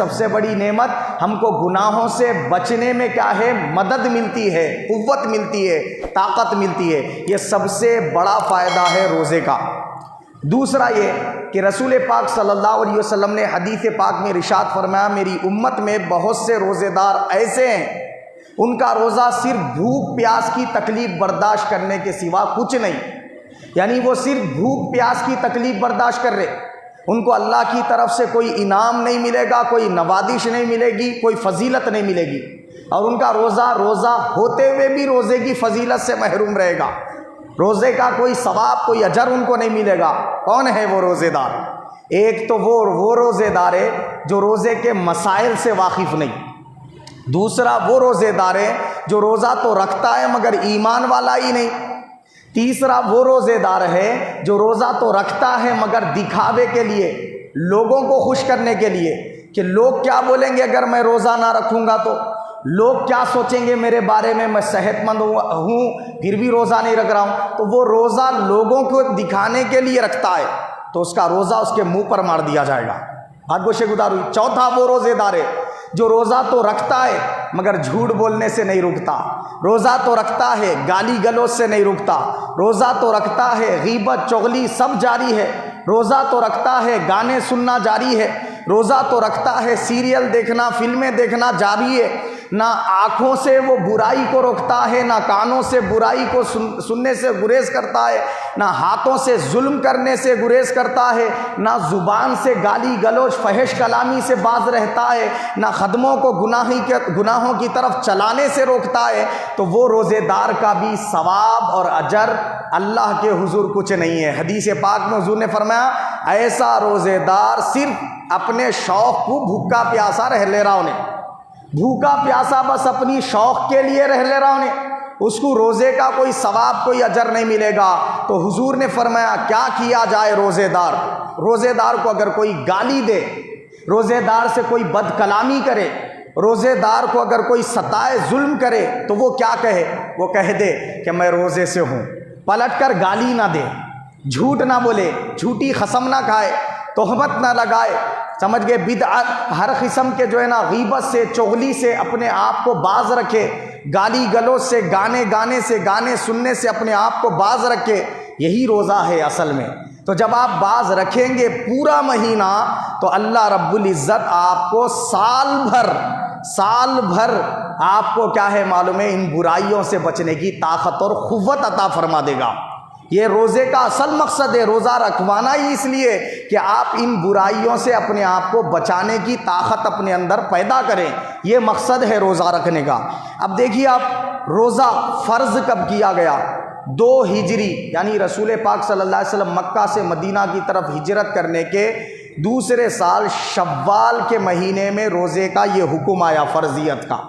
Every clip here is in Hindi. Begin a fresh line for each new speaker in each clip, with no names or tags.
सबसे बड़ी नेमत, हमको गुनाहों से बचने में क्या है, मदद मिलती है, कुव्वत मिलती है, ताकत मिलती है। ये सबसे बड़ा फ़ायदा है रोज़े का। दूसरा ये कि रसूल पाक सल्लल्लाहु अलैहि वसल्लम ने हदीस पाक में इरशाद फरमाया, मेरी उम्मत में बहुत से रोज़ेदार ऐसे हैं, उनका रोज़ा सिर्फ भूख प्यास की तकलीफ़ बर्दाश्त करने के सिवा कुछ नहीं। यानी वो सिर्फ भूख प्यास की तकलीफ़ बर्दाश्त कर रहे, उनको अल्लाह की तरफ से कोई इनाम नहीं मिलेगा, कोई नवादिश नहीं मिलेगी, कोई फजीलत नहीं मिलेगी, और उनका रोज़ा होते हुए भी रोज़े की फजीलत से महरूम रहेगा। रोज़े का कोई सवाब, कोई अजर उनको नहीं मिलेगा। कौन है वो रोज़ेदार? एक तो वो रोज़ेदार है जो रोज़े के मसाइल से वाकिफ़ नहीं। दूसरा वो रोज़ेदार है जो रोज़ा तो रखता है मगर ईमान वाला ही नहीं। तीसरा वो रोज़ेदार है जो रोज़ा तो रखता है मगर दिखावे के लिए, लोगों को खुश करने के लिए, कि लोग क्या बोलेंगे अगर मैं रोज़ा ना रखूँगा, तो लोग क्या सोचेंगे मेरे बारे में, मैं सेहतमंद हूँ फिर भी रोज़ा नहीं रख रहा हूँ। तो वो रोज़ा लोगों को दिखाने के लिए रखता है, तो उसका रोज़ा उसके मुंह पर मार दिया जाएगा, हाथ गोशे गुदार हुई। चौथा वो रोज़ेदार है जो रोज़ा तो रखता है मगर झूठ बोलने से नहीं रुकता, रोज़ा तो रखता है गाली गलौज से नहीं रुकता, रोज़ा तो रखता है गीबत चुगली सब जारी है, रोज़ा तो रखता है गाने सुनना जारी है, रोज़ा तो रखता है सीरियल देखना फिल्में देखना जारी है। ना आँखों से वो बुराई को रोकता है, ना कानों से बुराई को सुनने से गुरेज करता है, ना हाथों से जुल्म करने से गुरेज करता है, ना ज़ुबान से गाली गलौज फहश कलामी से बाज रहता है, ना ख़दमों को गुनाहों की तरफ चलाने से रोकता है। तो वो रोज़ेदार का भी सवाब और अजर अल्लाह के हुजूर कुछ नहीं है। हदीस पाक में हुजूर ने फरमाया, ऐसा रोज़ेदार सिर्फ अपने शौक़ को भूखा प्यासा रह ले रहा उन्हें, भूखा प्यासा बस अपनी शौक़ के लिए रह ले रहा उन्हें, उसको रोज़े का कोई सवाब कोई अजर नहीं मिलेगा। तो हुजूर ने फरमाया क्या किया जाए रोज़ेदार को अगर कोई गाली दे, रोज़ेदार से कोई बदकलामी करे, रोज़ेदार को अगर कोई सताए जुल्म करे, तो वो क्या कहे, वो कह दे कि मैं रोज़े से हूँ, पलट कर गाली ना दे, झूठ ना बोले, झूठी कसम ना खाए, तोहमत ना लगाए, समझ गए, बिदअत हर किस्म के जो है ना गीबत से चुगली से अपने आप को बाज रखे, गाली गलौज से गाने सुनने से अपने आप को बाज रखे। यही रोज़ा है असल में। तो जब आप बाज रखेंगे पूरा महीना, तो अल्लाह रब्बुल इज़्ज़त आपको साल भर आपको क्या है मालूम है, इन बुराइयों से बचने की ताकत और क़ुव्वत अता फरमा देगा। ये रोज़े का असल मकसद है, रोज़ा रखवाना ही इसलिए कि आप इन बुराइयों से अपने आप को बचाने की ताकत अपने अंदर पैदा करें। ये मकसद है रोज़ा रखने का। अब देखिए आप, रोज़ा फ़र्ज़ कब किया गया? 2 हिजरी, यानी रसूल पाक सल्लल्लाहु अलैहि वसल्लम मक्का से मदीना की तरफ हिजरत करने के दूसरे साल शव्वाल के महीने में रोज़े का ये हुक्म आया फ़र्ज़ियत का।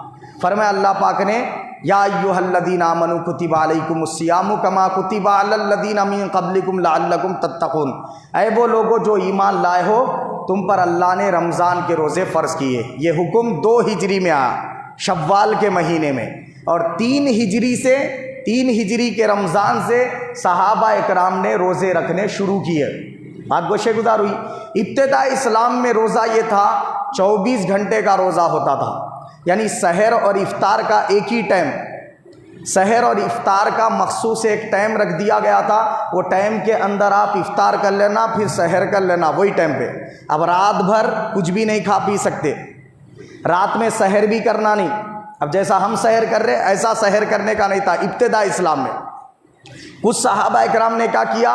फरमाया अल्लाह पाक ने, या अय्युहल्लज़ीना आमनू कुतिबा अलैकुमुस्सियामु कमा कुतिबा अलल्लज़ीना मिन क़ब्लिकुम लअल्लकुम तत्तक़ून। ऐ वो लोगों जो ईमान लाए हो, तुम पर अल्लाह ने रमज़ान के रोज़े फ़र्ज़ किए। ये हुक्म 2 हिजरी में आया, शव्वाल के महीने में, और 3 हिजरी के रमज़ान से सहाबा इकराम ने रोज़े रखने शुरू किए। बात गोशे गुज़ार हुई। इब्तिदा इस्लाम में रोज़ा ये था, 24 घंटे का रोज़ा होता था, यानी सहर और इफ्तार का एक ही टाइम, सहर और इफ्तार का मखसूस एक टाइम रख दिया गया था। वो टाइम के अंदर आप इफ्तार कर लेना, फिर सहर कर लेना वही टाइम पे। अब रात भर कुछ भी नहीं खा पी सकते, रात में सहर भी करना नहीं। अब जैसा हम सहर कर रहे ऐसा सहर करने का नहीं था इब्तिदा इस्लाम में। कुछ सहाबा इकराम ने क्या किया,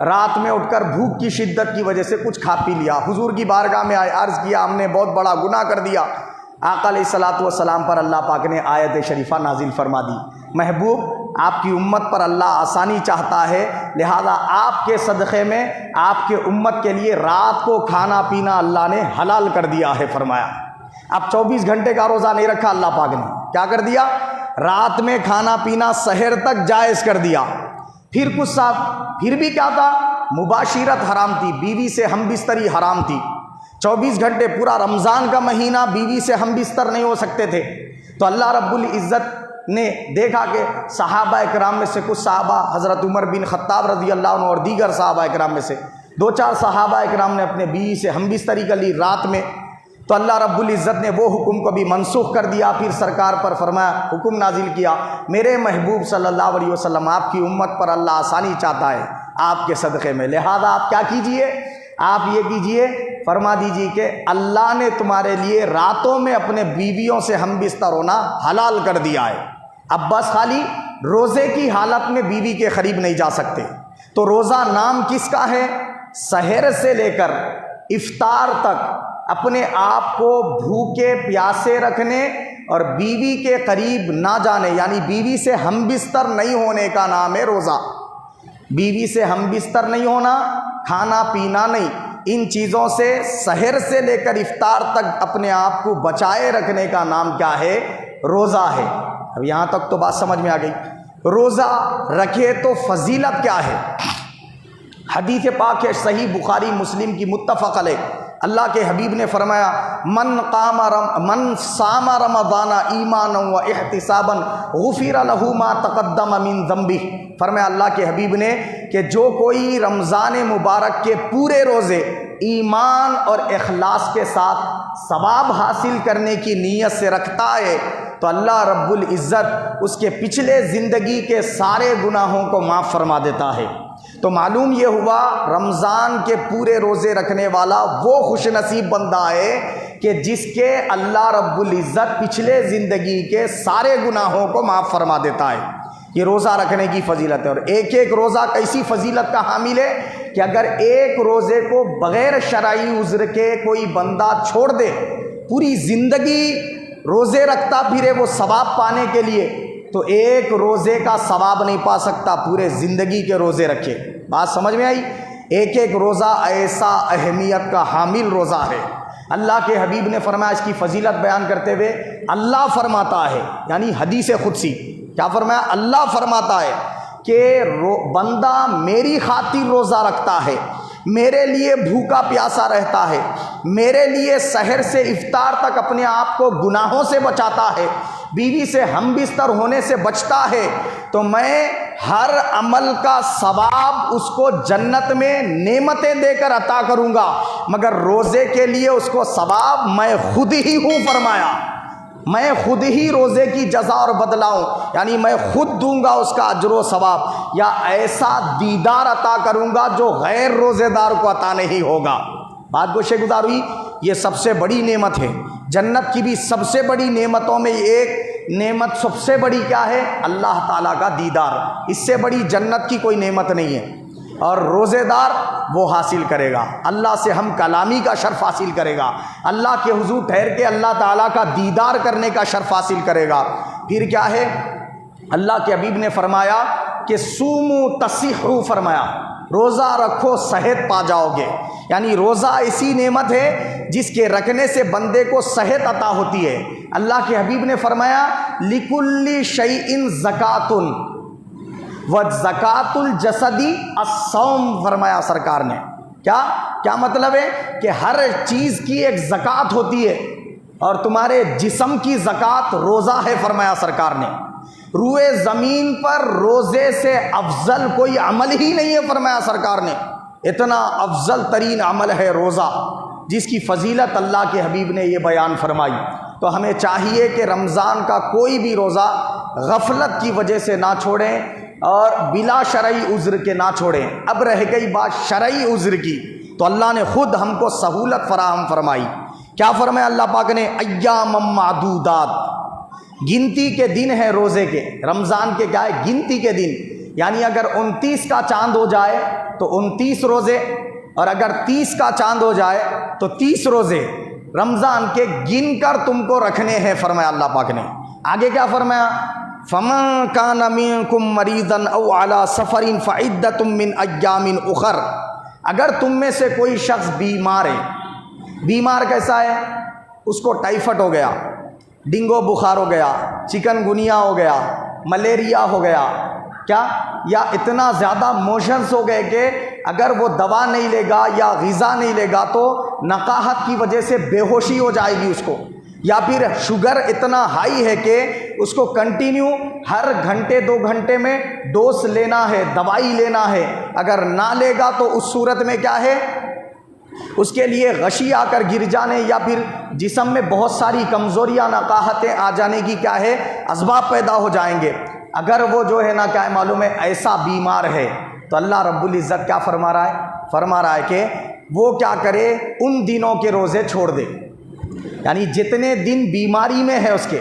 रात में उठकर भूख की शिद्दत की वजह से कुछ खा पी लिया, हुजूर की बारगाह में आए, अर्ज़ किया हमने बहुत बड़ा गुनाह कर दिया। आका अलैहिस्सलातु वस्सलाम पर अल्लाह पाक ने आयत शरीफा नाजिल फरमा दी, महबूब आपकी उम्मत पर अल्लाह आसानी चाहता है, लिहाजा आपके सदक़े में आपके उम्मत के लिए रात को खाना पीना अल्लाह ने हलाल कर दिया है। फरमाया अब 24 घंटे का रोज़ा नहीं रखा, अल्लाह पाक ने क्या कर दिया, रात में खाना पीना सहर तक जायज़ कर दिया। फिर कुछ साहब फिर भी क्या था, मुबाशिरत हराम थी, बीवी से हम बिस्तरी हराम थी। 24 घंटे पूरा रमज़ान का महीना बीवी से हम बिस्तर नहीं हो सकते थे। तो अल्लाह रब्बुल इज़्ज़त ने देखा कि सहाबा इकराम में से कुछ सहाबा, हज़रत उमर बिन ख़त्ताब रज़ी अल्लाह अन्हु और दीगर सहाबा इकराम में से 2-4 सहाबा इकराम ने अपने बीवी से हम बिस्तरी कर ली रात में। तो अल्लाह रब्बुल इज़्ज़त ने वो हुक्म को भी मनसूख कर दिया। फिर सरकार पर फरमाया, हुक्म नाजिल किया, मेरे महबूब सल्लल्लाहु अलैहि वसल्लम आपकी उम्मत पर अल्लाह आसानी चाहता है आपके सदक़े में, लिहाजा आप क्या कीजिए, आप ये कीजिए, फरमा दीजिए कि अल्लाह ने तुम्हारे लिए रातों में अपने बीवियों से हम बिस्तर होना हलाल कर दिया है। अब बस खाली रोज़े की हालत में बीवी के करीब नहीं जा सकते। तो रोज़ा नाम किसका है? सहर से लेकर इफ्तार तक अपने आप को भूखे प्यासे रखने और बीवी के करीब ना जाने, यानी बीवी से हम बिस्तर नहीं होने का नाम है रोज़ा। बीवी से हम बिस्तर नहीं होना, खाना पीना नहीं, इन चीज़ों से सहर से लेकर इफ्तार तक अपने आप को बचाए रखने का नाम क्या है? रोज़ा है। अब यहाँ तक तो बात समझ में आ गई। रोज़ा रखे तो फजीलत क्या है? हदीस पाक है सही बुखारी मुस्लिम की मुत्तफ़क़ अलैह, अल्लाह के हबीब ने फरमाया, मन सामा रमज़ाना ईमानन व इहतिसाबन गुफ़िर लहू मा तक़द्दम मिन ज़ंबी। फरमाया अल्लाह के हबीब ने कि जो कोई रमज़ान मुबारक के पूरे रोज़े ईमान और इखलास के साथ सवाब हासिल करने की नीयत से रखता है तो अल्लाह रब्बुल इज़्ज़त उसके पिछले ज़िंदगी के सारे गुनाहों को माफ़ फरमा देता है। तो मालूम ये हुआ रमज़ान के पूरे रोज़े रखने वाला वो खुशनसीब बंदा है कि जिसके अल्लाह रब्बुल इज़्ज़त पिछले ज़िंदगी के सारे गुनाहों को माफ़ फरमा देता है। ये रोज़ा रखने की फजीलत है। और एक एक रोज़ा कैसी फजीलत का हामिल है कि अगर एक रोज़े को बग़ैर शरई उज़्र के कोई बंदा छोड़ दे, पूरी ज़िंदगी रोज़े रखता फिरे वो सवाब पाने के लिए, तो एक रोज़े का सवाब नहीं पा सकता पूरे ज़िंदगी के रोज़े रखे। बात समझ में आई? एक एक रोज़ा ऐसा अहमियत का हामिल रोज़ा है। अल्लाह के हबीब ने फरमाया, इसकी फजीलत बयान करते हुए अल्लाह फरमाता है, यानी हदीस कुदसी, क्या फरमाया? अल्लाह फरमाता है कि बंदा मेरी खातिर रोज़ा रखता है, मेरे लिए भूखा प्यासा रहता है, मेरे लिए सहर से इफ्तार तक अपने आप को गुनाहों से बचाता है, बीवी से हम बिस्तर होने से बचता है, तो मैं हर अमल का सवाब उसको जन्नत में नेमतें देकर अता करूँगा, मगर रोज़े के लिए उसको सवाब मैं खुद ही हूँ। फरमाया मैं खुद ही रोज़े की जज़ा और बदलाऊँ, यानी मैं खुद दूंगा उसका अजर सवाब, या ऐसा दीदार अता करूँगा जो गैर रोज़ेदार को अता नहीं होगा। बात गोशे गुजार हुई। ये सबसे बड़ी नेमत है। जन्नत की भी सबसे बड़ी नेमतों में एक नेमत सबसे बड़ी क्या है? अल्लाह ताला का दीदार। इससे बड़ी जन्नत की कोई नेमत नहीं है। और रोज़ेदार वो हासिल करेगा, अल्लाह से हम कलामी का शर्फ हासिल करेगा, अल्लाह के हुजूर ठहर के अल्लाह ताला का दीदार करने का शर्फ हासिल करेगा। फिर क्या है? अल्लाह के हबीब ने फरमाया कि सूमू तसिहू, फरमाया रोज़ा रखो सेहत पा जाओगे। यानी रोज़ा ऐसी नेमत है जिसके रखने से बंदे को सेहत अता होती है। अल्लाह के हबीब ने फरमाया लिकुल्ली शैइन ज़कातुन व ज़कातुल जसदी अस्सौम, फरमाया सरकार ने। क्या मतलब है कि हर चीज़ की एक ज़कात होती है और तुम्हारे जिस्म की ज़कात रोज़ा है, फरमाया सरकार ने। रूए ज़मीन पर रोज़े से अफजल कोई अमल ही नहीं है, फरमाया सरकार ने। इतना अफजल तरीन अमल है रोज़ा, जिसकी फ़जीलत अल्लाह के हबीब ने ये बयान फरमाई। तो हमें चाहिए कि रमज़ान का कोई भी रोज़ा गफलत की वजह से ना छोड़ें और बिला शरई उज़्र के ना छोड़ें। अब रह गई बात शरई उज़्र की, तो अल्लाह ने ख़ुद हमको सहूलत फराहम फरमाई। क्या फरमाया अल्लाह पाक ने? अय्यामम मादूदात, गिनती के दिन है रोज़े के। रमज़ान के क्या है? गिनती के दिन। यानी अगर 29 का चांद हो जाए तो 29 रोज़े, और अगर 30 का चांद हो जाए तो 30 रोज़े रमज़ान के गिन कर तुमको रखने हैं, फरमाया अल्लाह पाक ने। आगे क्या फरमाया? फमन कान मिनकुम मरीज़न औ अला सफ़रिन फ़इद्दतुम मिन अय्यामिन उखर। अगर तुम में से कोई शख्स बीमार है, बीमार कैसा है? उसको टाइफाइड हो गया, डेंगू बुखार हो गया, चिकनगुनिया हो गया, मलेरिया हो गया, क्या, या इतना ज़्यादा मोशंस हो गए कि अगर वो दवा नहीं लेगा या ग़िज़ा नहीं लेगा तो नकाहत की वजह से बेहोशी हो जाएगी उसको, या फिर शुगर इतना हाई है कि उसको कंटिन्यू हर घंटे 2 घंटे में डोज लेना है, दवाई लेना है। अगर ना लेगा तो उस सूरत में क्या है? उसके लिए गशी आकर गिर जाने या फिर जिस्म में बहुत सारी कमज़ोरियाँ नकाहतें आ जाने की क्या है असबाब पैदा हो जाएंगे। अगर वो जो है ना क्या है मालूम है ऐसा बीमार है तो अल्लाह रब्बुल इज़्ज़त क्या फरमा रहा है कि वो क्या करे, उन दिनों के रोज़े छोड़ दे। यानी जितने दिन बीमारी में है उसके,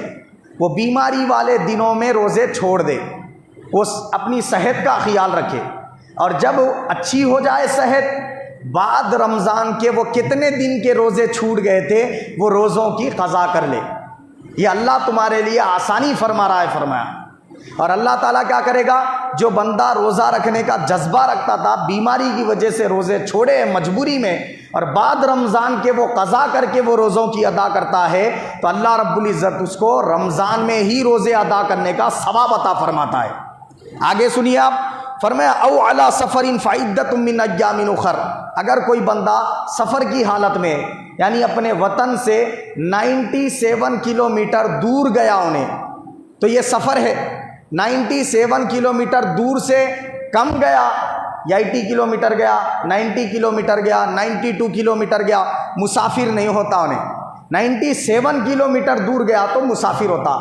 वो बीमारी वाले दिनों में रोज़े छोड़ दे, वो अपनी सेहत का ख्याल रखे। और जब अच्छी हो जाए सेहत, बाद रमज़ान के वो कितने दिन के रोज़े छूट गए थे वो रोज़ों की क़ज़ा कर ले। ये अल्लाह तुम्हारे लिए आसानी फरमा रहा है, फरमाया। और अल्लाह ताला क्या करेगा, जो बंदा रोज़ा रखने का जज्बा रखता था, बीमारी की वजह से रोज़े छोड़े मजबूरी में, और बाद रमज़ान के वो क़ज़ा करके वो रोज़ों की अदा करता है, तो अल्लाह रब्बुल इज़्ज़त उसको रमज़ान में ही रोज़े अदा करने का सवाब अता फरमाता है। आगे सुनिए आप, फरमाया औ अला सफ़रिन फ़इद्दतुम मिन अय्यामिन उख़र। अगर कोई बंदा सफ़र की हालत में यानी अपने वतन से 97 किलोमीटर दूर गया उन्हें, तो ये सफ़र है, 97 किलोमीटर दूर से कम गया, 80 किलोमीटर गया, 90 किलोमीटर गया, 92 किलोमीटर गया, मुसाफिर नहीं होता उन्हें। 97 किलोमीटर दूर गया तो मुसाफिर होता,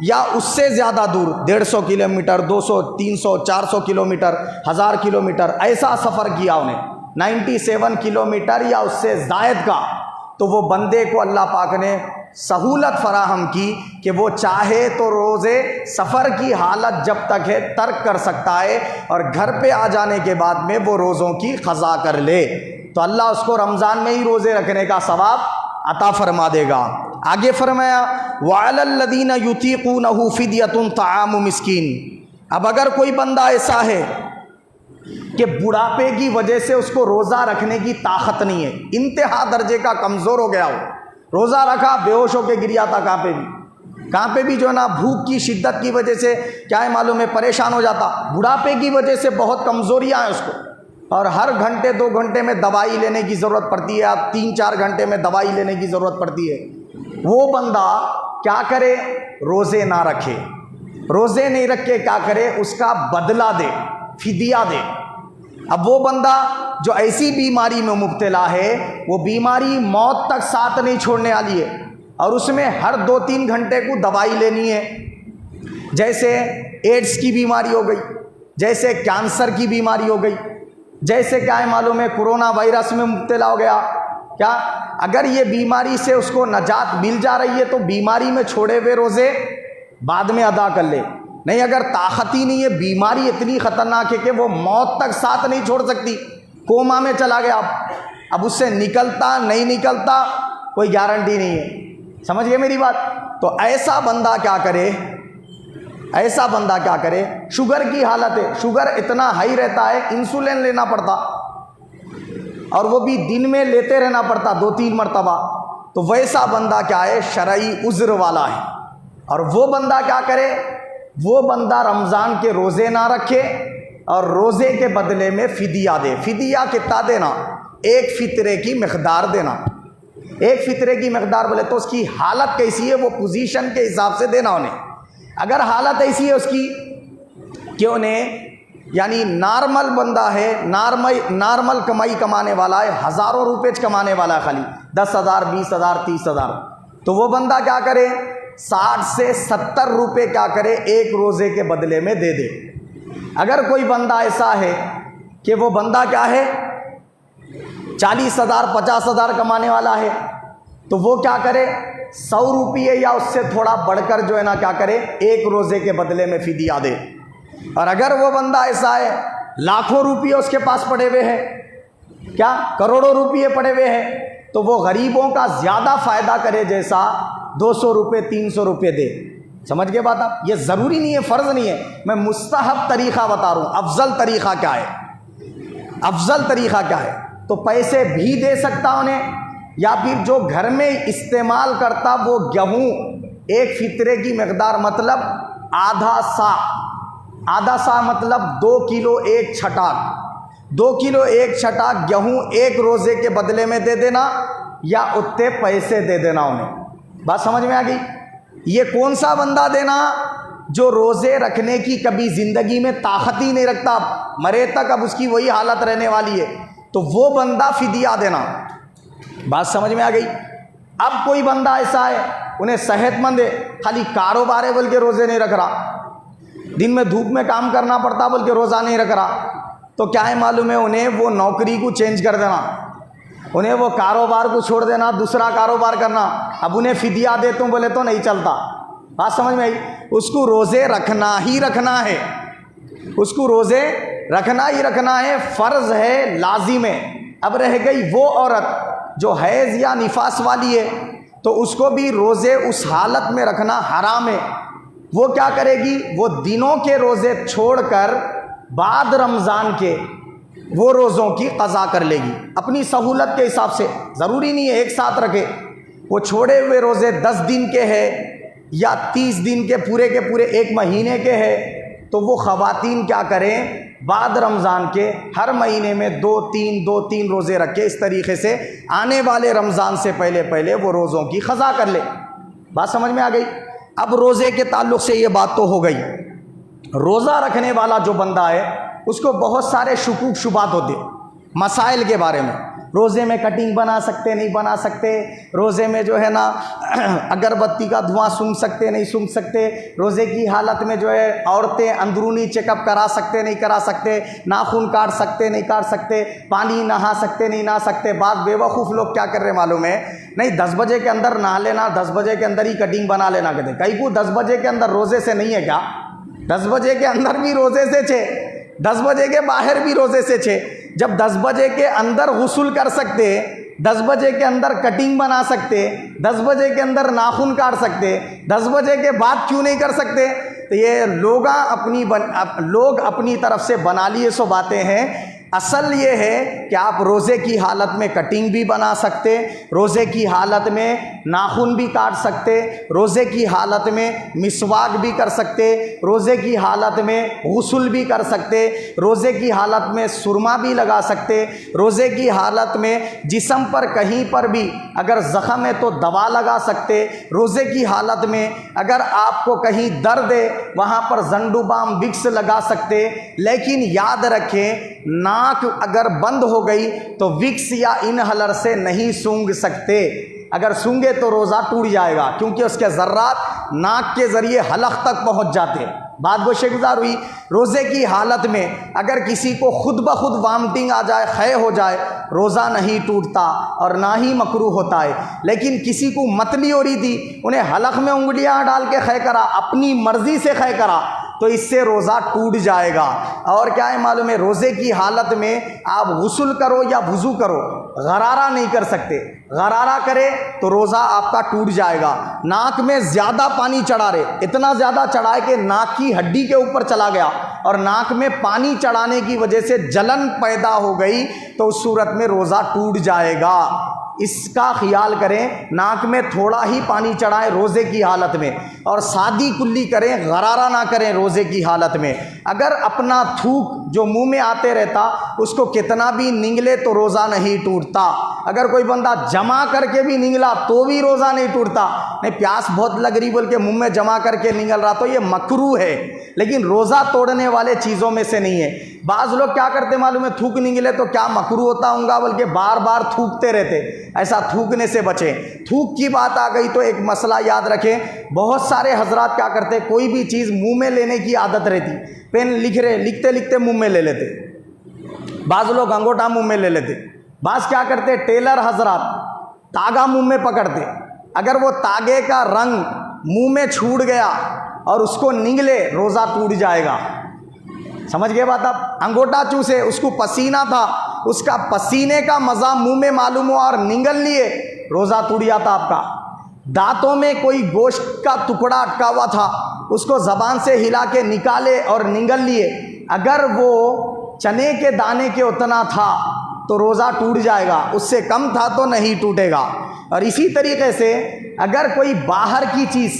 या उससे ज़्यादा दूर 150 किलोमीटर, 200, 300, 400 किलोमीटर, 1000 किलोमीटर ऐसा सफ़र किया उन्हें, 97 किलोमीटर या उससे ज़ायद का, तो वो बंदे को अल्लाह पाक ने सहूलत फराहम की कि वो चाहे तो रोज़े सफ़र की हालत जब तक है तर्क कर सकता है, और घर पे आ जाने के बाद में वो रोज़ों की क़ज़ा कर ले, तो अल्लाह उसको रमज़ान में ही रोज़े रखने का सवाब अता फरमा देगा। आगे फरमाया वअलल्लज़ीना युतीक़ूनहु फ़िद्यतुन तआमु मिस्कीन। अब अगर कोई बंदा ऐसा है कि बुढ़ापे की वजह से उसको रोज़ा रखने की ताकत नहीं है, इंतहा दर्जे का कमज़ोर हो गया हो, रोज़ा रखा बेहोश होकर गिर जाता, कहाँ पे भी जो है ना भूख की शिद्दत की वजह से क्या है मालूम है परेशान हो जाता, बुढ़ापे की वजह से बहुत कमज़ोरियाँ हैं उसको, और हर घंटे 2 घंटे में दवाई लेने की ज़रूरत पड़ती है, अब 3-4 घंटे में दवाई लेने की ज़रूरत पड़ती है। वो बंदा क्या करे, रोज़े ना रखे, रोज़े नहीं रख के क्या करे, उसका बदला दे, फिदिया दे। अब वो बंदा जो ऐसी बीमारी में मुब्तला है, वो बीमारी मौत तक साथ नहीं छोड़ने वाली है, और उसमें हर 2-3 घंटे को दवाई लेनी है, जैसे एड्स की बीमारी हो गई, जैसे कैंसर की बीमारी हो गई, जैसे क्या है मालूम है कोरोना वायरस में मुब्तला हो गया। क्या अगर ये बीमारी से उसको नजात मिल जा रही है तो बीमारी में छोड़े हुए रोज़े बाद में अदा कर ले, नहीं अगर ताकत ही नहीं है, बीमारी इतनी ख़तरनाक है कि वो मौत तक साथ नहीं छोड़ सकती, कोमा में चला गया, अब उससे निकलता नहीं निकलता कोई गारंटी नहीं है। समझ गए मेरी बात? तो ऐसा बंदा क्या करे, शुगर की हालत है, शुगर इतना हाई रहता है, इंसुलिन लेना पड़ता, और वो भी दिन में लेते रहना पड़ता 2-3 मरतबा, तो वैसा बंदा क्या है, शरई उज़्र वाला है। और वो बंदा क्या करे, वो बंदा रमज़ान के रोज़े ना रखे और रोज़े के बदले में फ़िदिया दे। फ़िदिया कितना देना, 1 फ़ितरे की मकदार देना। 1 फ़ितरे की मकदार बोले तो उसकी हालत कैसी है वो पोजीशन के हिसाब से देना उन्हें। अगर हालत ऐसी है उसकी कि उन्हें यानी नॉर्मल बंदा है, नॉर्मल कमाई कमाने वाला है, हज़ारों रुपये कमाने वाला है, खाली 10,000, 20,000, 30,000, तो वो बंदा क्या करे, 60 से 70 रुपये क्या करे, एक रोज़े के बदले में दे दे। अगर कोई बंदा ऐसा है कि वो बंदा क्या है 40,000, 50,000 कमाने वाला है, तो वो क्या करे, 100 रुपये या उससे थोड़ा बढ़कर जो है ना क्या करे, एक रोज़े के बदले में फ़िदिया दे। और अगर वो बंदा ऐसा है लाखों रुपये उसके पास पड़े हुए हैं, क्या करोड़ों रुपये पड़े हुए हैं, तो वो गरीबों का ज़्यादा फ़ायदा करे, जैसा 200 रुपये 300 रुपये दे। समझ गए बात आप? ये ज़रूरी नहीं है, फ़र्ज़ नहीं है, मैं मुस्तहब तरीक़ा बता रहा हूँ। अफजल तरीक़ा क्या है, अफजल तरीक़ा क्या है, तो पैसे भी दे सकता उन्हें, या फिर जो घर में इस्तेमाल करता वो गेहूँ 1 फ़ितरे की मकदार, मतलब आधा सा मतलब 2 किलो 1 छटाक, 2 किलो 1 छटाक गेहूँ एक रोज़े के बदले में दे देना, या उतने पैसे दे देना उन्हें। बात समझ में आ गई? ये कौन सा बंदा देना, जो रोज़े रखने की कभी ज़िंदगी में ताकत ही नहीं रखता, मरे तक अब उसकी वही हालत रहने वाली है, तो वो बंदा फ़िदिया देना। बात समझ में आ गई। अब कोई बंदा ऐसा है, उन्हें सेहतमंद है, खाली कारोबार है बोल के रोज़े नहीं रख रहा, दिन में धूप में काम करना पड़ता बोल के रोज़ा नहीं रख रहा, तो क्या है मालूम है, उन्हें वो नौकरी को चेंज कर देना, उन्हें वो कारोबार को छोड़ देना, दूसरा कारोबार करना। अब उन्हें फिदिया दे तुम बोले तो नहीं चलता। बात समझ में आई। उसको रोज़े रखना ही रखना है, उसको रोज़े रखना ही रखना है, फ़र्ज़ है, लाजिम है। अब रह गई वो औरत जो हैज़ या निफास वाली है, तो उसको भी रोज़े उस हालत में रखना हराम है। वो क्या करेगी, वो दिनों के रोज़े छोड़कर बाद रमज़ान के वो रोज़ों की क़ज़ा कर लेगी अपनी सहूलत के हिसाब से। ज़रूरी नहीं है एक साथ रखे। वो छोड़े हुए रोज़े 10 दिन के हैं या 30 दिन के पूरे एक महीने के हैं, तो वो ख़वातीन क्या करें, बाद रमज़ान के हर महीने में 2-3 रोज़े रखे, इस तरीक़े से आने वाले रमज़ान से पहले वो रोज़ों की क़ज़ा कर ले। बात समझ में आ गई। अब रोज़े के ताल्लुक़ से ये बात तो हो गई। रोज़ा रखने वाला जो बंदा है उसको बहुत सारे शुकूक शुबात होते मसाइल के बारे में। रोज़े में कटिंग बना सकते नहीं बना सकते, रोज़े में जो है ना अगरबत्ती का धुआं सूंघ सकते नहीं सूंघ सकते, रोज़े की हालत में जो है औरतें अंदरूनी चेकअप करा सकते नहीं करा सकते, नाखून काट सकते नहीं काट सकते, पानी नहा सकते नहीं नहा सकते। बाद बेवकूफ़ लोग क्या कर रहे मालूम है, नहीं 10 बजे के अंदर नहा लेना, 10 बजे के अंदर ही कटिंग बना लेना। कहते कहीं को 10 बजे के अंदर रोज़े से नहीं है क्या, 10 बजे के अंदर भी रोज़े से छे, 10 बजे के बाहर भी रोज़े से छे। जब 10 बजे के अंदर गुस्ल कर सकते, 10 बजे के अंदर कटिंग बना सकते, 10 बजे के अंदर नाखून काट सकते, 10 बजे के बाद क्यों नहीं कर सकते? तो ये लोग अपनी तरफ से बना लिए सो बातें हैं। असल ये है कि आप रोज़े की हालत में कटिंग भी बना सकते, रोज़े की हालत में नाखून भी काट सकते, रोज़े की हालत में मिसवाक भी कर सकते, रोज़े की हालत में गुस्ल भी कर सकते, रोज़े की हालत में सुरमा भी लगा सकते, रोज़े की हालत में जिस्म पर कहीं पर भी अगर ज़ख़म है तो दवा लगा सकते, रोज़े की हालत में अगर आपको कहीं दर्द है वहाँ पर ज़ंडुबाम विक्स लगा सकते। लेकिन याद रखें, नाक अगर बंद हो गई तो विक्स या इनहलर से नहीं सूंघ सकते। अगर सूंघे तो रोज़ा टूट जाएगा, क्योंकि उसके ज़र्रात नाक के ज़रिए हलक तक पहुंच जाते हैं। बात वो गुज़ार हुई। रोज़े की हालत में अगर किसी को खुद ब खुद वामिटिंग आ जाए, ख़य हो जाए, रोज़ा नहीं टूटता और ना ही मकरूह होता है। लेकिन किसी को मतली हो रही थी, उन्हें हलक में उंगलियां डाल के ख़य करा, अपनी मर्ज़ी से ख़य करा, तो इससे रोज़ा टूट जाएगा। और क्या है मालूम है, रोज़े की हालत में आप गुस्ल करो या वुज़ू करो, गरारा नहीं कर सकते। गरारा करे तो रोज़ा आपका टूट जाएगा। नाक में ज़्यादा पानी चढ़ा रहे, इतना ज़्यादा चढ़ाए कि नाक की हड्डी के ऊपर चला गया और नाक में पानी चढ़ाने की वजह से जलन पैदा हो गई, तो उस सूरत में रोज़ा टूट जाएगा। इसका ख्याल करें। नाक में थोड़ा ही पानी चढ़ाएं रोज़े की हालत में, और सादी कुल्ली करें, गरारा ना करें रोज़े की हालत में। अगर अपना थूक जो मुंह में आते रहता उसको कितना भी निगले तो रोज़ा नहीं टूटता। अगर कोई बंदा जमा करके भी निगला तो भी रोज़ा नहीं टूटता। नहीं, प्यास बहुत लग रही बोल के मुंह में जमा करके निगल रहा तो ये मकरूह है, लेकिन रोज़ा तोड़ने वाले चीज़ों में से नहीं है। बाज़ लोग क्या करते मालूम है, थूक निगले तो क्या मकरूह होता होगा बोल के बार बार थूकते रहते। ऐसा थूकने से बचें। थूक की बात आ गई तो एक मसला याद रखें, बहुत सारे हजरात क्या करते, कोई भी चीज़ मुंह में लेने की आदत रहती, पेन लिखते लिखते मुंह में ले लेते, बाज़ लोग अंगूठा मुंह में ले लेते, बाज़ क्या करते, टेलर हजरात तागा मुंह में पकड़ते। अगर वो तागे का रंग मुंह में छूट गया और उसको निगले, रोज़ा टूट जाएगा। समझ गए बात आप? अंगूठा चूसे, उसको पसीना था, उसका पसीने का मज़ा मुंह में मालूम हुआ और निगल लिए, रोज़ा टूट जाता आपका। दांतों में कोई गोश्त का टुकड़ा अटका हुआ था, उसको ज़बान से हिला के निकाले और निगल लिए, अगर वो चने के दाने के उतना था तो रोज़ा टूट जाएगा, उससे कम था तो नहीं टूटेगा। और इसी तरीके से अगर कोई बाहर की चीज़,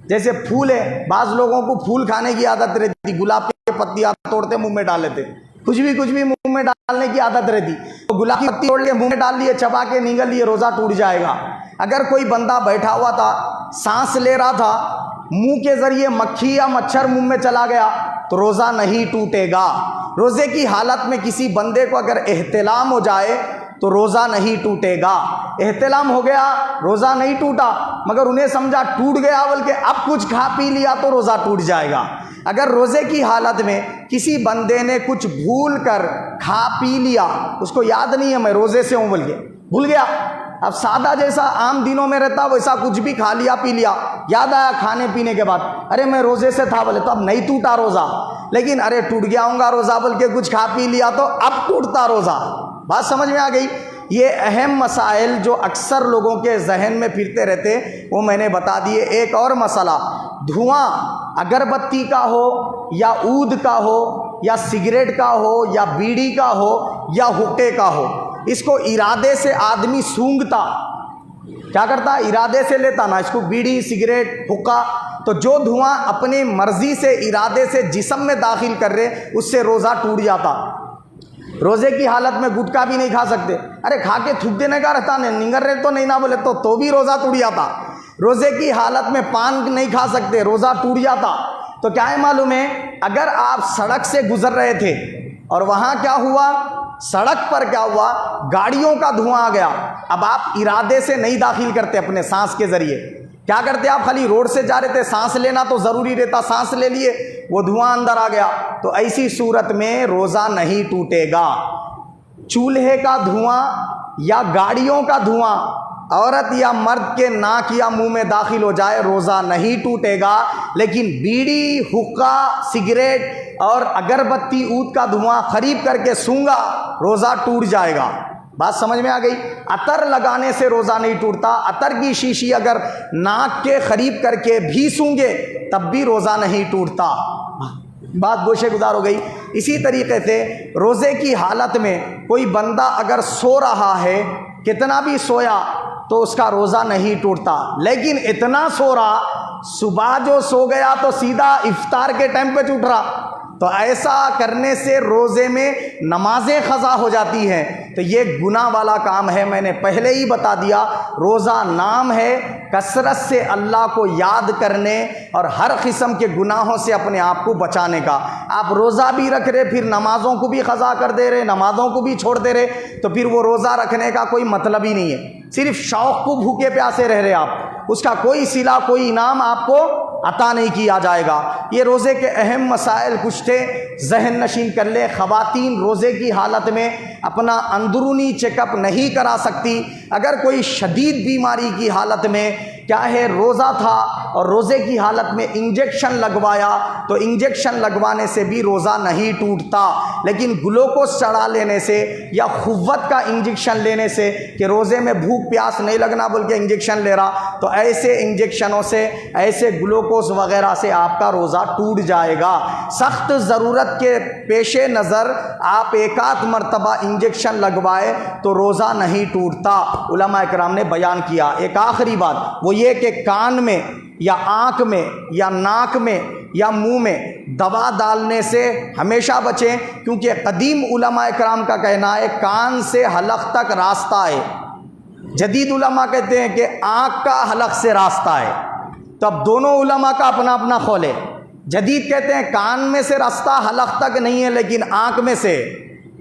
जैसे फूल है, बाज़ लोगों को फूल खाने की आदत रहती, गुलाब की पत्तियाँ तोड़ते मुंह में डाल लेते, कुछ भी मुंह में डालने की आदत रहती, तो गुलाब की पत्ती तोड़ के मुंह में डाल लिए, चबा के निगल लिए, रोज़ा टूट जाएगा। अगर कोई बंदा बैठा हुआ था, सांस ले रहा था, मुंह के ज़रिए मक्खी या मच्छर मुंह में चला गया तो रोज़ा नहीं टूटेगा। रोज़े की हालत में किसी बंदे को अगर एहतिलाम हो जाए तो रोज़ा नहीं टूटेगा। एहतिलाम हो गया, रोज़ा नहीं टूटा, मगर उन्हें समझा टूट गया, बल्कि अब कुछ खा पी लिया तो रोज़ा टूट जाएगा। अगर रोज़े की हालत में किसी बंदे ने कुछ भूल कर खा पी लिया, उसको याद नहीं है मैं रोज़े से हूँ बोल के, भूल गया, अब सादा जैसा आम दिनों में रहता वैसा कुछ भी खा लिया पी लिया, याद आया खाने पीने के बाद, अरे मैं रोज़े से था बोले, तो अब नहीं टूटा रोज़ा। लेकिन अरे टूट गया हूँगा रोज़ा बोल के कुछ खा पी लिया तो अब टूटता रोज़ा। बात समझ में आ गई? ये अहम मसाइल जो अक्सर लोगों के जहन में फिरते रहते वो मैंने बता दिए। एक और मसला, धुआं अगरबत्ती का हो या ऊद का हो या सिगरेट का हो या बीड़ी का हो या हुक्के का हो, इसको इरादे से आदमी सूंघता, क्या करता, इरादे से लेता ना इसको, बीड़ी सिगरेट हुक्का, तो जो धुआं अपनी मर्जी से इरादे से जिस्म में दाखिल कर रहे उससे रोज़ा टूट जाता। रोज़े की हालत में गुटखा भी नहीं खा सकते, अरे खा के थूक देने का रहता, नहीं निंगर रहे तो नहीं ना बोले तो भी रोज़ा टूट जाता। रोज़े की हालत में पान नहीं खा सकते, रोज़ा टूट जाता। तो क्या है मालूम है, अगर आप सड़क से गुजर रहे थे और वहाँ क्या हुआ, सड़क पर क्या हुआ, गाड़ियों का धुआं आ गया, अब आप इरादे से नहीं दाखिल करते अपने सांस के ज़रिए, क्या करते आप, खाली रोड से जा रहे थे, सांस लेना तो ज़रूरी रहता, सांस ले लिए, वो धुआं अंदर आ गया, तो ऐसी सूरत में रोज़ा नहीं टूटेगा। चूल्हे का धुआं या गाड़ियों का धुआं औरत या मर्द के नाक या मुंह में दाखिल हो जाए, रोज़ा नहीं टूटेगा। लेकिन बीड़ी हुक्का सिगरेट और अगरबत्ती ऊद का धुआं खरीद करके सूंघा, रोज़ा टूट जाएगा। बात समझ में आ गई? अतर लगाने से रोज़ा नहीं टूटता, अतर की शीशी अगर नाक के करीब करके भी सूंघे तब भी रोज़ा नहीं टूटता। बात गोशे गुजार हो गई। इसी तरीके से रोज़े की हालत में कोई बंदा अगर सो रहा है, कितना भी सोया तो उसका रोज़ा नहीं टूटता, लेकिन इतना सो रहा सुबह जो सो गया तो सीधा इफ्तार के टाइम पे उठ रहा, तो ऐसा करने से रोज़े में नमाजें ख़ज़ा हो जाती हैं, तो ये गुनाह वाला काम है। मैंने पहले ही बता दिया, रोज़ा नाम है कसरत से अल्लाह को याद करने और हर किस्म के गुनाहों से अपने आप को बचाने का। आप रोज़ा भी रख रहे फिर नमाज़ों को भी क़ज़ा कर दे रहे, नमाज़ों को भी छोड़ दे रहे, तो फिर वो रोज़ा रखने का कोई मतलब ही नहीं है। सिर्फ शौक़ को भूखे प्यासे रह रहे आप, उसका कोई सिला कोई इनाम आपको अता नहीं किया जाएगा। ये रोज़े के अहम मसाइल कुछ थे, जहन नशीन कर ले। ख़वातीन रोज़े की हालत में अपना अंदरूनी चेकअप नहीं करा सकती। अगर कोई शदीद बीमारी की हालत में क्या है, रोज़ा था और रोज़े की हालत में इंजेक्शन लगवाया, तो इंजेक्शन लगवाने से भी रोज़ा नहीं टूटता। लेकिन ग्लूकोज चढ़ा लेने से या खुव्वत का इंजेक्शन लेने से कि रोज़े में भूख प्यास नहीं लगना बोल के इंजेक्शन ले रहा, तो ऐसे इंजेक्शनों से, ऐसे ग्लूकोज वगैरह से आपका रोज़ा टूट जाएगा। सख्त ज़रूरत के पेशे नज़र आप एकाध मरतबा इंजेक्शन लगवाए तो रोज़ा नहीं टूटता। उलमा इकराम ने बयान किया। एक आखिरी बात वो ये कि कान में या आँख में या नाक में या मुंह में दवा डालने से हमेशा बचें, क्योंकि कदीम उलमा इकराम का कहना है कान से हलक तक रास्ता है, जदीद उलमा कहते हैं कि आँख का हलक से रास्ता है। तो अब दोनों उलमा का अपना अपना कौल है। जदीद कहते हैं कान में से रास्ता हलक तक नहीं है लेकिन आँख में से।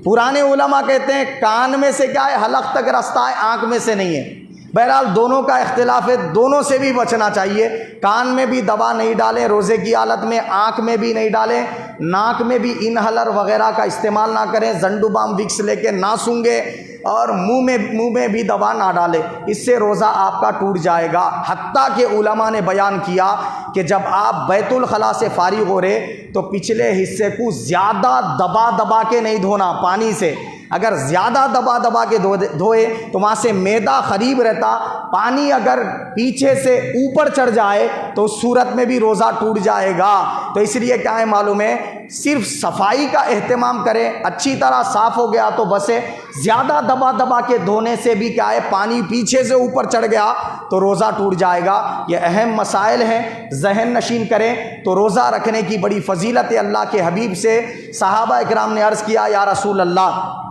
पुराने उलमा कहते हैं कान में से क्या है, हलक तक रास्ता है, आँख में से नहीं है। बहरहाल दोनों का इख्तिलाफ है, दोनों से भी बचना चाहिए। कान में भी दवा नहीं डालें रोज़े की हालत में, आँख में भी नहीं डालें, नाक में भी इनहलर वगैरह का इस्तेमाल ना करें, जंडुबाम विक्स लेके ना सूंघे, और मुंह में भी दवा ना डालें, इससे रोज़ा आपका टूट जाएगा। हत्ता के उलमा ने बयान किया कि जब आप बैतुल खला से फारिग हो रहे तो पिछले हिस्से को ज़्यादा दबा के नहीं धोना पानी से। अगर ज़्यादा दबा के धोए तो वहाँ से मैदा करीब रहता, पानी अगर पीछे से ऊपर चढ़ जाए तो उस सूरत में भी रोज़ा टूट जाएगा। तो इसलिए क्या है मालूम है, सिर्फ सफाई का एहतमाम करें, अच्छी तरह साफ़ हो गया तो बस है। ज़्यादा दबा के धोने से भी क्या है, पानी पीछे से ऊपर चढ़ गया तो रोज़ा टूट जाएगा। ये अहम मसाइल हैं, जहन नशीन करें तो रोज़ा रखने की बड़ी फजीलत है। अल्लाह के हबीब से सहाबा इकराम ने अर्ज़ किया, या रसूल अल्लाह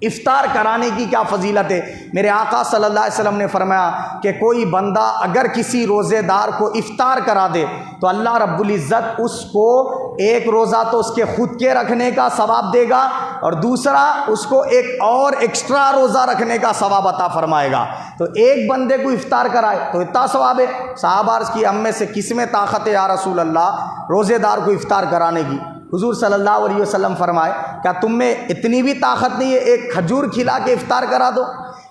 इफ्तार कराने की क्या फजीलत है। मेरे आका सल्लल्लाहु अलैहि वसल्लम ने फरमाया कि कोई बंदा अगर किसी रोज़ेदार को इफ्तार करा दे तो अल्लाह रब्बुल इज़्ज़त उसको एक रोज़ा तो उसके खुद के रखने का सवाब देगा, और दूसरा उसको एक और एक्स्ट्रा रोज़ा रखने का सवाब अता फरमाएगा। तो एक बंदे को इफ्तार कराए तो इतना सवाब है। सहाबा अर्ज़ की, हम में से किस में ताकत है या रसूल अल्लाह रोज़ेदार को इफ्तार कराने की? हुजूर सल्लल्लाहु अलैहि वसल्लम फरमाए, क्या तुम में इतनी भी ताकत नहीं है एक खजूर खिला के इफ्तार करा दो?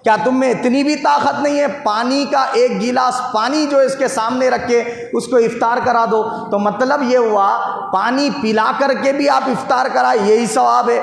क्या तुम में इतनी भी ताकत नहीं है पानी का एक गिलास पानी जो इसके सामने रख के उसको इफ्तार करा दो? तो मतलब ये हुआ, पानी पिला करके भी आप इफ्तार कराए यही सवाब है,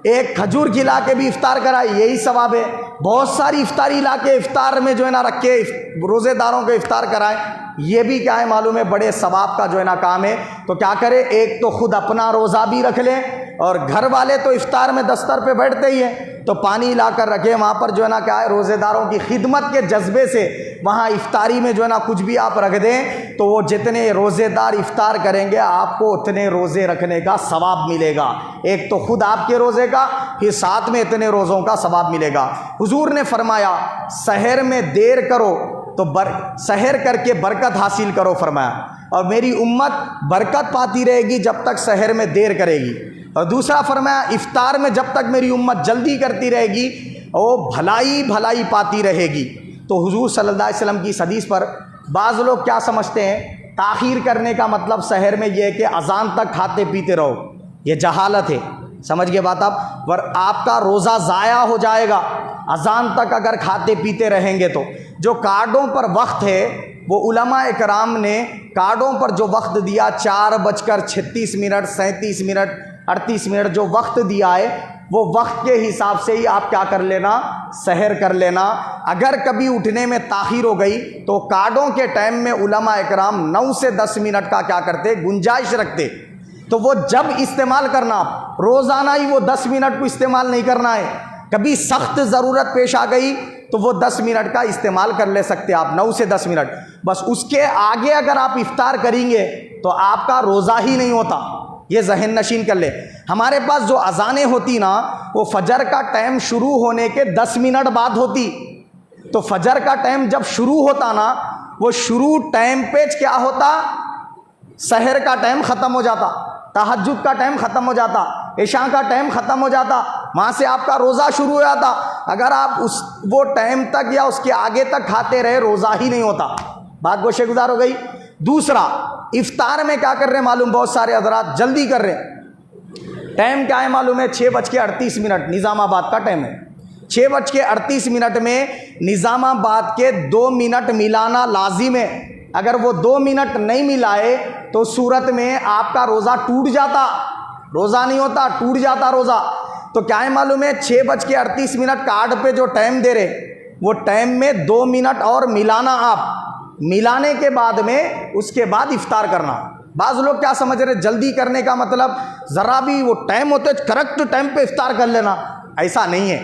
एक खजूर खिला के भी इफ्तार कराए यही सवाब है। बहुत सारी इफ्तारी ला के इफ्तार में जो है ना रख के रोज़ेदारों को इफ्तार कराएं, ये भी क्या है मालूम है, बड़े सवाब का जो है ना काम है। तो क्या करें, एक तो खुद अपना रोज़ा भी रख लें और घर वाले तो इफ्तार में दस्तर पे बैठते ही हैं, तो पानी ला कर रखें वहाँ पर जो है ना क्या है, रोज़ेदारों की खिदमत के जज्बे से वहाँ इफ्तारी में जो है ना कुछ भी आप रख दें तो वो जितने रोज़ेदार इफ्तार करेंगे आपको उतने रोज़े रखने का सवाब मिलेगा। एक तो खुद आपके रोज़े का, फिर साथ में इतने रोज़ों का सवाब मिलेगा। हुजूर ने फरमाया सहर में देर करो तो सहर करके बरकत हासिल करो फरमाया, और मेरी उम्मत बरकत पाती रहेगी जब तक सहर में देर करेगी। और दूसरा फरमाया इफ्तार में जब तक मेरी उम्मत जल्दी करती रहेगी वो भलाई भलाई पाती रहेगी। तो हुजूर सल्लल्लाहु अलैहि वसल्लम की इस हदीस पर बाज़ लोग क्या समझते हैं, ताख़ीर करने का मतलब सहर में यह है कि अज़ान तक खाते पीते रहो, ये जहालत है। समझ गए बात आप? वर आपका रोज़ा ज़ाया हो जाएगा अज़ान तक अगर खाते पीते रहेंगे। तो जो कार्डों पर वक्त है वो उलमा इकराम ने कार्डों पर जो वक्त दिया 4:36 मिनट 37 मिनट 38 मिनट जो वक्त दिया है वो वक्त के हिसाब से ही आप क्या कर लेना, सहर कर लेना। अगर कभी उठने में ताख़ीर हो गई तो कार्डों के टाइम में उलमा इकराम 9 से 10 मिनट का क्या करते, गुंजाइश रखते। तो वो जब इस्तेमाल करना, रोज़ाना ही वो 10 मिनट को इस्तेमाल नहीं करना है। कभी सख्त ज़रूरत पेश आ गई तो वो 10 मिनट का इस्तेमाल कर ले सकते आप, 9 से 10 मिनट। बस उसके आगे अगर आप इफ्तार करेंगे तो आपका रोज़ा ही नहीं होता, ये जहन नशीन कर ले। हमारे पास जो अज़ानें होती ना वो फजर का टाइम शुरू होने के 10 मिनट बाद होती। तो फजर का टाइम जब शुरू होता ना वो शुरू टाइम पे क्या होता, सहर का टाइम ख़त्म हो जाता, तहज्जुद का टाइम ख़त्म हो जाता, इशा का टाइम ख़त्म हो जाता, वहाँ से आपका रोज़ा शुरू हो जाता। अगर आप वो टाइम तक या उसके आगे तक खाते रहे रोज़ा ही नहीं होता। बात गोशेगुजार हो गई। दूसरा, इफ्तार में क्या कर रहे हैं मालूम, बहुत सारे हज़रात जल्दी कर रहे हैं। टाइम क्या है मालूम है, 6:38 निज़ामाबाद का टाइम है। 6:38 में निज़ामाबाद के 2 मिनट मिलाना लाजिम है। अगर वो 2 मिनट नहीं मिलाए तो सूरत में आपका रोज़ा टूट जाता, रोज़ा नहीं होता, टूट जाता रोज़ा। तो क्या है मालूम है, 6:38 कार्ड पे जो टाइम दे रहे वो टाइम में 2 मिनट और मिलाना, आप मिलाने के बाद में उसके बाद इफ्तार करना। बाज़ लोग क्या समझ रहे, जल्दी करने का मतलब ज़रा भी वो टाइम होते करेक्ट टाइम पे इफ्तार कर लेना, ऐसा नहीं है।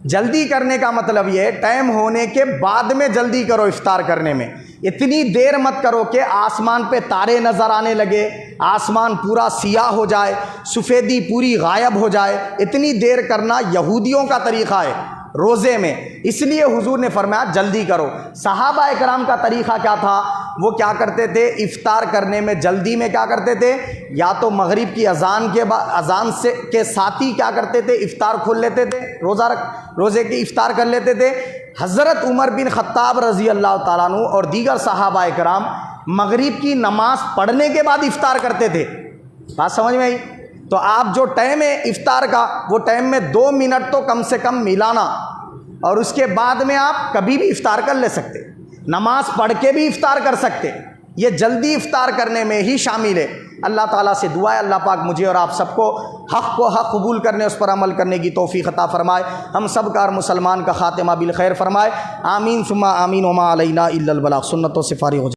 जल्दी करने का मतलब ये टाइम होने के बाद में जल्दी करो इफ्तार करने में। इतनी देर मत करो कि आसमान पे तारे नज़र आने लगे, आसमान पूरा सियाह हो जाए, सफ़ेदी पूरी गायब हो जाए। इतनी देर करना यहूदियों का तरीक़ा है रोज़े में, इसलिए हुजूर ने फरमाया जल्दी करो। सहाबा इकराम का तरीक़ा क्या था, वो क्या करते थे, इफ्तार करने में जल्दी में क्या करते थे, या तो मगरिब की अजान के बाद अजान से के साथ ही क्या करते थे, इफ्तार खोल लेते थे, रोज़े की इफ्तार कर लेते थे। हज़रत उमर बिन ख़त्ताब रज़ी अल्लाह ताला अन्हु और दीगर सहाबा इकराम मगरिब की नमाज पढ़ने के बाद इफ्तार करते थे। बात समझ में आई? तो आप जो टाइम है इफ्तार का वो टाइम में 2 मिनट तो कम से कम मिलाना, और उसके बाद में आप कभी भी इफ्तार कर ले सकते, नमाज पढ़ के भी इफ्तार कर सकते। ये जल्दी इफ्तार करने में ही शामिल है। अल्लाह ताला से दुआ है अल्लाह पाक मुझे और आप सबको हक़ को हक़ कबूल करने, उस पर अमल करने की तौफ़ीक़ अता फ़रमाए। हम सब का मुसलमान का ख़ातिमा बिल खैर फ़रमाए। आमीन सुम्मा आमीन। वमा अलैना इल्लल बलाग़। सुन्नतों से फ़ारिग़ हो।